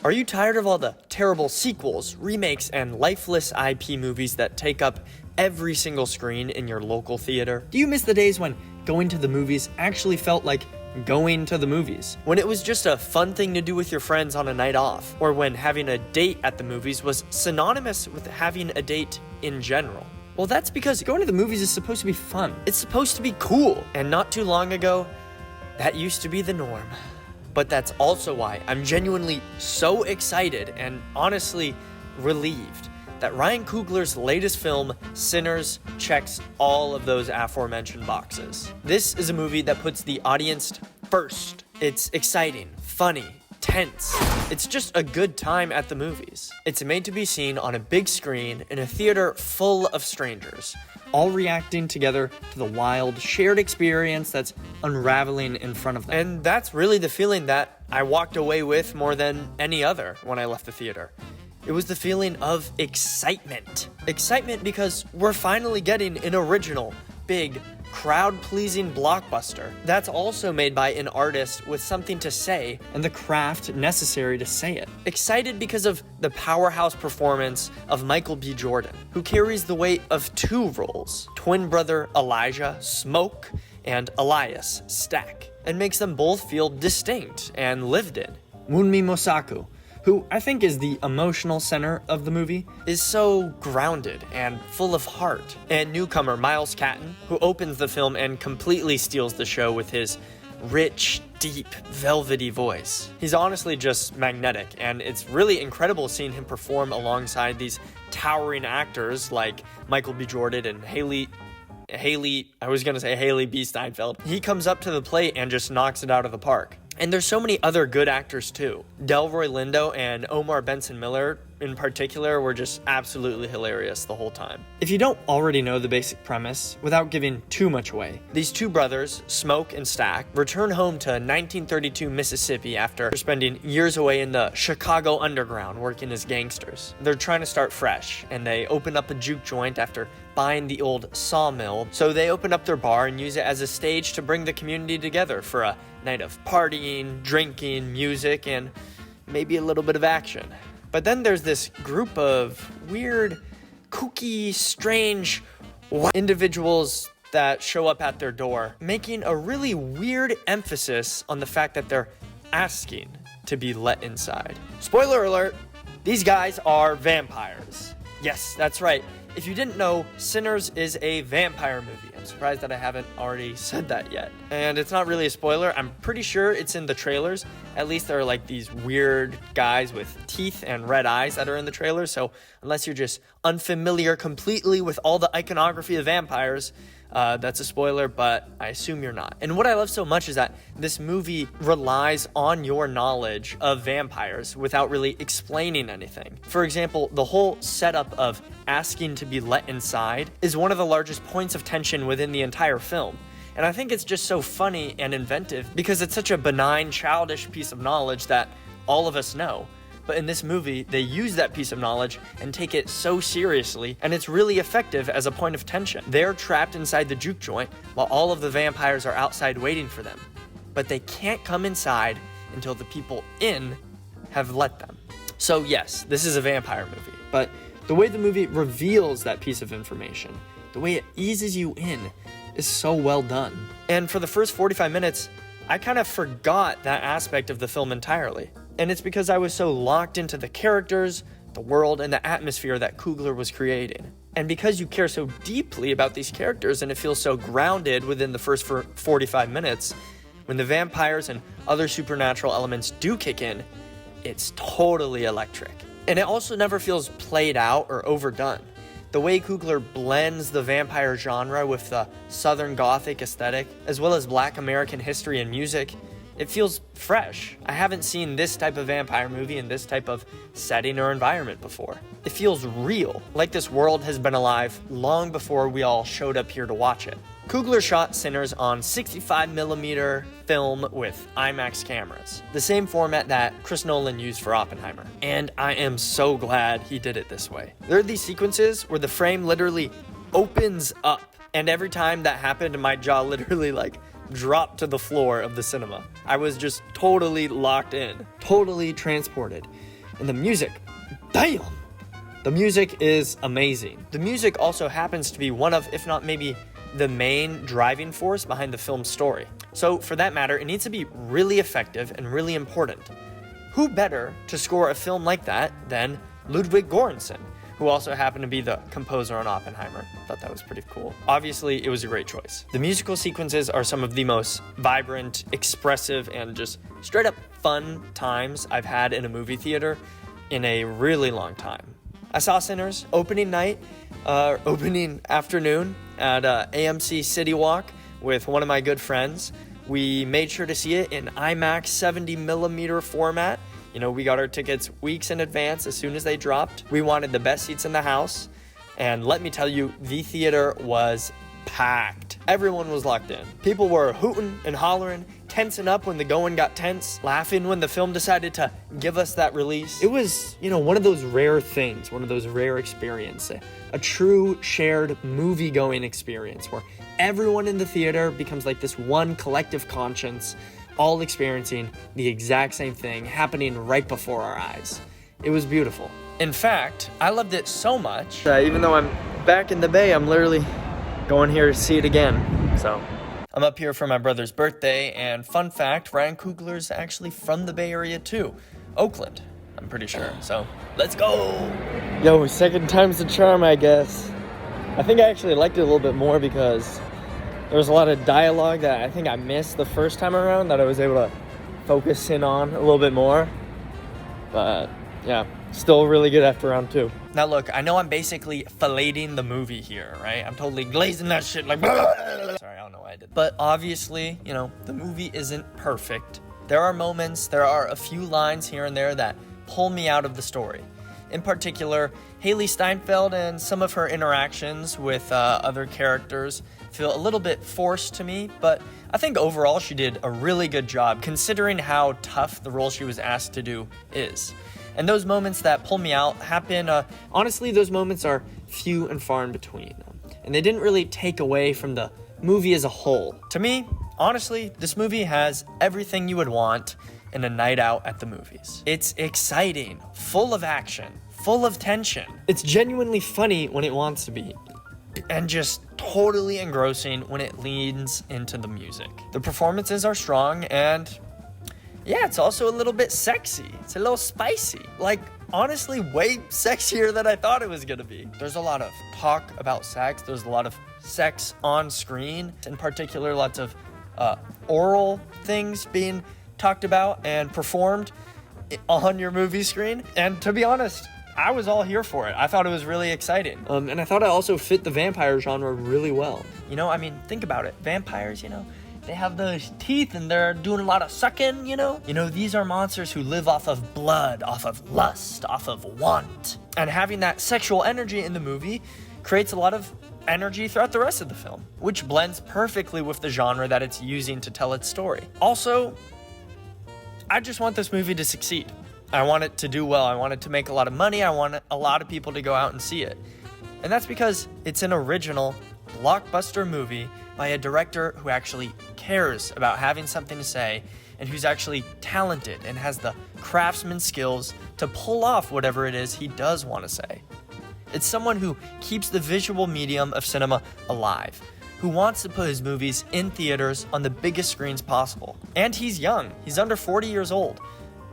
Are you tired of all the terrible sequels, remakes, and lifeless IP movies that take up every single screen in your local theater? Do you miss the days when going to the movies actually felt like going to the movies? When it was just a fun thing to do with your friends on a night off? Or when having a date at the movies was synonymous with having a date in general? Well, that's because going to the movies is supposed to be fun. It's supposed to be cool. And not too long ago, that used to be the norm. But that's also why I'm genuinely so excited and honestly relieved that Ryan Coogler's latest film, Sinners, checks all of those aforementioned boxes. This is a movie that puts the audience first. It's exciting, funny, tense. It's just a good time at the movies. It's made to be seen on a big screen in a theater full of strangers, all reacting together to the wild, shared experience that's unraveling in front of them. And that's really the feeling that I walked away with more than any other when I left the theater. It was the feeling of excitement. Excitement because we're finally getting an original, big, crowd-pleasing blockbuster that's also made by an artist with something to say and the craft necessary to say it. Excited because of the powerhouse performance of Michael B. Jordan, who carries the weight of two roles, twin brother Elijah Smoke and Elias Stack, and makes them both feel distinct and lived in. Wunmi Mosaku, who I think is the emotional center of the movie, is so grounded and full of heart. And newcomer Miles Catton, who opens the film and completely steals the show with his rich, deep, velvety voice. He's honestly just magnetic, and it's really incredible seeing him perform alongside these towering actors like Michael B. Jordan and Haley B. Steinfeld. He comes up to the plate and just knocks it out of the park. And there's so many other good actors too. Delroy Lindo and Omar Benson Miller in particular were just absolutely hilarious the whole time. If you don't already know the basic premise, without giving too much away, these two brothers, Smoke and Stack, return home to 1932 Mississippi after spending years away in the Chicago underground working as gangsters. They're trying to start fresh, and they open up a juke joint after buying the old sawmill, so they open up their bar and use it as a stage to bring the community together for a night of partying, drinking, music, and maybe a little bit of action. But then there's this group of weird, kooky, strange individuals that show up at their door, making a really weird emphasis on the fact that they're asking to be let inside. Spoiler alert, these guys are vampires. Yes, that's right. If you didn't know, Sinners is a vampire movie. I'm surprised that I haven't already said that yet. And it's not really a spoiler. I'm pretty sure it's in the trailers. At least there are like these weird guys with teeth and red eyes that are in the trailers. So unless you're just unfamiliar completely with all the iconography of vampires, that's a spoiler, but I assume you're not. And what I love so much is that this movie relies on your knowledge of vampires without really explaining anything. For example, the whole setup of asking to be let inside is one of the largest points of tension within the entire film. And I think it's just so funny and inventive because it's such a benign, childish piece of knowledge that all of us know. But in this movie, they use that piece of knowledge and take it so seriously, and it's really effective as a point of tension. They're trapped inside the juke joint while all of the vampires are outside waiting for them. But they can't come inside until the people in have let them. So yes, this is a vampire movie, but the way the movie reveals that piece of information, the way it eases you in, is so well done. And for the first 45 minutes, I kind of forgot that aspect of the film entirely. And it's because I was so locked into the characters, the world, and the atmosphere that Coogler was creating. And because you care so deeply about these characters and it feels so grounded within the first 45 minutes, when the vampires and other supernatural elements do kick in, it's totally electric. And it also never feels played out or overdone. The way Coogler blends the vampire genre with the Southern Gothic aesthetic, as well as Black American history and music, it feels fresh. I haven't seen this type of vampire movie in this type of setting or environment before. It feels real, like this world has been alive long before we all showed up here to watch it. Coogler shot Sinners on 65mm film with IMAX cameras, the same format that Chris Nolan used for Oppenheimer. And I am so glad he did it this way. There are these sequences where the frame literally opens up, and every time that happened, my jaw literally dropped to the floor of the cinema. I was just totally locked in, totally transported. And the music, damn! The music is amazing. The music also happens to be one of, if not maybe the main driving force behind the film's story. So for that matter, it needs to be really effective and really important. Who better to score a film like that than Ludwig Göransson, who also happened to be the composer on Oppenheimer. Thought that was pretty cool. Obviously, it was a great choice. The musical sequences are some of the most vibrant, expressive, and just straight up fun times I've had in a movie theater in a really long time. I saw Sinners opening afternoon at AMC City Walk with one of my good friends. We made sure to see it in IMAX 70mm format. You know, we got our tickets weeks in advance as soon as they dropped. We wanted the best seats in the house. And let me tell you, the theater was packed. Everyone was locked in. People were hooting and hollering, tensing up when the going got tense, laughing when the film decided to give us that release. It was, one of those rare things, one of those rare experiences, a true shared movie-going experience where everyone in the theater becomes like this one collective conscience, all experiencing the exact same thing happening right before our eyes. It was beautiful. In fact, I loved it so much, even though I'm back in the Bay, I'm literally going here to see it again. So I'm up here for my brother's birthday, and fun fact, Ryan Coogler's actually from the Bay Area too. Oakland, I'm pretty sure. So let's go. Yo, second time's the charm, I guess. I think I actually liked it a little bit more because there was a lot of dialogue that I think I missed the first time around that I was able to focus in on a little bit more. But yeah, still really good after round two. Now look, I know I'm basically filleting the movie here, right? I'm totally glazing that shit like sorry, I don't know why I did. But obviously, the movie isn't perfect. There are moments, there are a few lines here and there that pull me out of the story. In particular, Haley Steinfeld and some of her interactions with other characters feel a little bit forced to me, but I think overall she did a really good job considering how tough the role she was asked to do is. And those moments that pull me out happen, honestly, those moments are few and far in between. And they didn't really take away from the movie as a whole. To me, honestly, this movie has everything you would want in a night out at the movies. It's exciting, full of action, full of tension. It's genuinely funny when it wants to be, and just totally engrossing when it leans into the music. The performances are strong, and yeah, it's also a little bit sexy. It's a little spicy. Like, honestly, way sexier than I thought it was gonna be. There's a lot of talk about sex. There's a lot of sex on screen. In particular, lots of oral things being talked about and performed on your movie screen. And to be honest, I was all here for it. I thought it was really exciting. And I thought it also fit the vampire genre really well. Think about it. Vampires, they have those teeth and they're doing a lot of sucking, these are monsters who live off of blood, off of lust, off of want. And having that sexual energy in the movie creates a lot of energy throughout the rest of the film, which blends perfectly with the genre that it's using to tell its story. Also, I just want this movie to succeed. I want it to do well. I want it to make a lot of money. I want a lot of people to go out and see it. And that's because it's an original blockbuster movie by a director who actually cares about having something to say and who's actually talented and has the craftsman skills to pull off whatever it is he does want to say. It's someone who keeps the visual medium of cinema alive, who wants to put his movies in theaters on the biggest screens possible. And he's young. He's under 40 years old.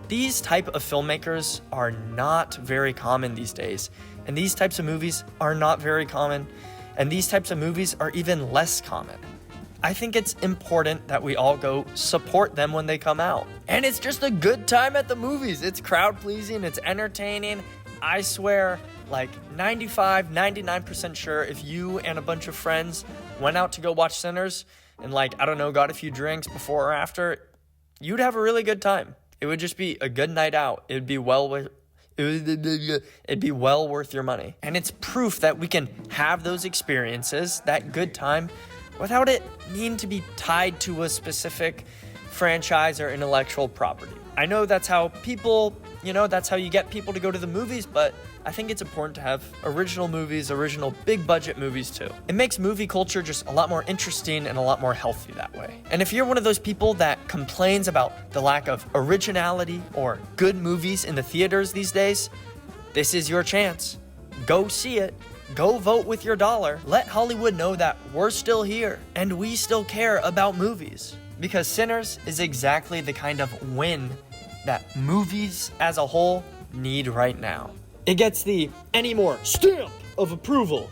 These type of filmmakers are not very common these days, and these types of movies are not very common, and these types of movies are even less common. I think it's important that we all go support them when they come out. And it's just a good time at the movies. It's crowd pleasing, it's entertaining. I swear, 99% sure if you and a bunch of friends went out to go watch Sinners and got a few drinks before or after, you'd have a really good time. It would just be a good night out. It'd be well worth your money. And it's proof that we can have those experiences, that good time, without it needing to be tied to a specific franchise or intellectual property. I know that's how people that's how you get people to go to the movies, but I think it's important to have original movies, original big budget movies too. It makes movie culture just a lot more interesting and a lot more healthy that way. And if you're one of those people that complains about the lack of originality or good movies in the theaters these days, this is your chance. Go see it. Go vote with your dollar. Let Hollywood know that we're still here and we still care about movies. Because Sinners is exactly the kind of win that movies as a whole need right now. It gets the any more stamp of approval.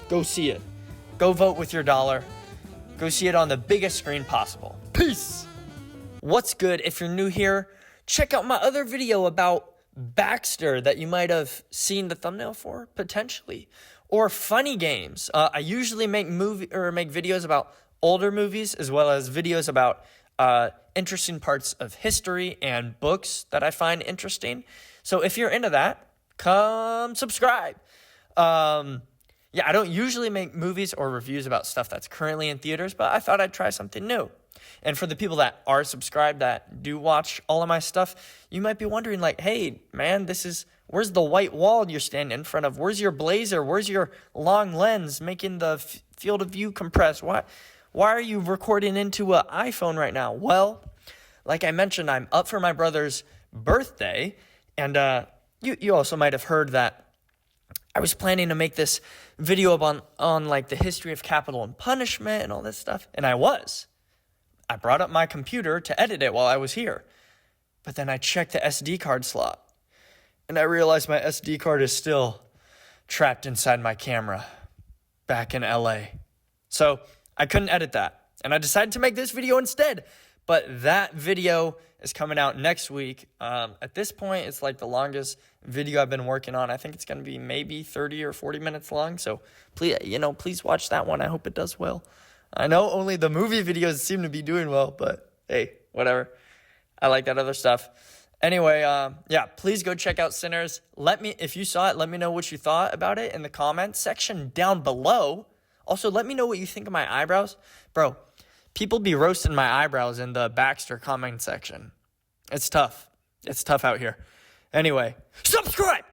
Go see it. Go vote with your dollar. Go see it on the biggest screen possible. Peace! What's good? If you're new here, check out my other video about Baxter that you might have seen the thumbnail for, potentially. Or funny games. I usually make videos about older movies as well as videos about interesting parts of history and books that I find interesting. So if you're into that, come subscribe. I don't usually make movies or reviews about stuff that's currently in theaters, but I thought I'd try something new. And for the people that are subscribed that do watch all of my stuff, you might be wondering like, hey, man, where's the white wall you're standing in front of? Where's your blazer? Where's your long lens making the field of view compress? Why are you recording into an iPhone right now? Well, like I mentioned, I'm up for my brother's birthday, and you also might have heard that I was planning to make this video on like the history of capital and punishment and all this stuff, and I brought up my computer to edit it while I was here, but then I checked the SD card slot, and I realized my SD card is still trapped inside my camera back in LA. So I couldn't edit that, and I decided to make this video instead. But that video is coming out next week. At this point, it's like the longest video I've been working on. I think it's going to be maybe 30 or 40 minutes long. So please watch that one. I hope it does well. I know only the movie videos seem to be doing well, but hey, whatever. I like that other stuff. Anyway, please go check out Sinners. If you saw it, let me know what you thought about it in the comments section down below. Also, let me know what you think of my eyebrows. Bro, people be roasting my eyebrows in the Baxter comment section. It's tough. It's tough out here. Anyway, subscribe!